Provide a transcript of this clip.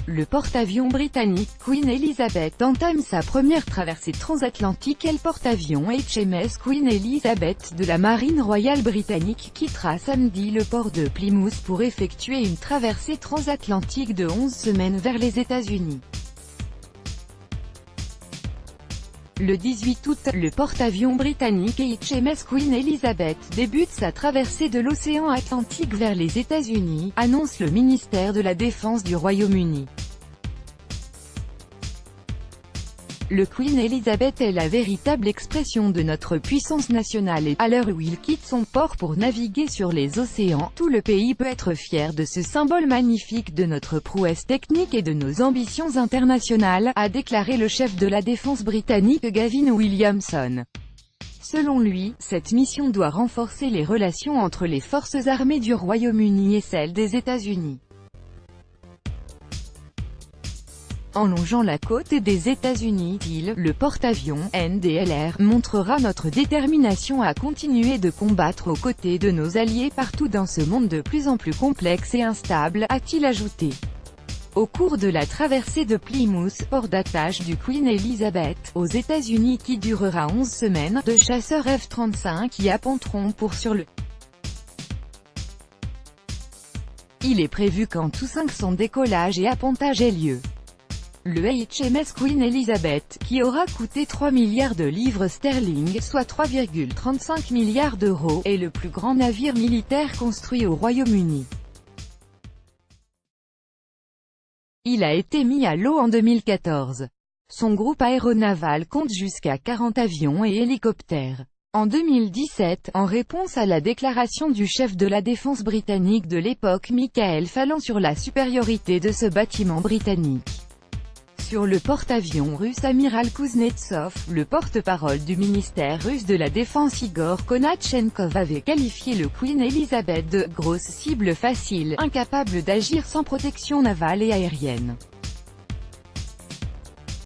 Le porte-avions britannique Queen Elizabeth entame sa première traversée transatlantique. Le porte-avions HMS Queen Elizabeth de la Marine royale britannique quittera samedi le port de Plymouth pour effectuer une traversée transatlantique de 11 semaines vers les États-Unis. Le 18 août, le porte-avions britannique HMS Queen Elizabeth débute sa traversée de l'océan Atlantique vers les États-Unis, annonce le ministère de la Défense du Royaume-Uni. Le Queen Elizabeth est la véritable expression de notre puissance nationale et, à l'heure où il quitte son port pour naviguer sur les océans, tout le pays peut être fier de ce symbole magnifique de notre prouesse technique et de nos ambitions internationales, a déclaré le chef de la défense britannique Gavin Williamson. Selon lui, cette mission doit renforcer les relations entre les forces armées du Royaume-Uni et celles des États-Unis. En longeant la côte des États-Unis, le porte-avions NDLR montrera notre détermination à continuer de combattre aux côtés de nos alliés partout dans ce monde de plus en plus complexe et instable, a-t-il ajouté. Au cours de la traversée de Plymouth, port d'attache du Queen Elizabeth, aux États-Unis qui durera 11 semaines, de chasseurs F-35 y apponteront pour sur le. Il est prévu qu'en tout 500 décollages et appontages aient lieu. Le HMS Queen Elizabeth, qui aura coûté 3 milliards de livres sterling, soit 3,35 milliards d'euros, est le plus grand navire militaire construit au Royaume-Uni. Il a été mis à l'eau en 2014. Son groupe aéronaval compte jusqu'à 40 avions et hélicoptères. En 2017, en réponse à la déclaration du chef de la défense britannique de l'époque Michael Fallon sur la supériorité de ce bâtiment britannique sur le porte-avions russe Amiral Kuznetsov, le porte-parole du ministère russe de la Défense Igor Konatchenkov avait qualifié le Queen Elizabeth de « grosse cible facile, incapable d'agir sans protection navale et aérienne ».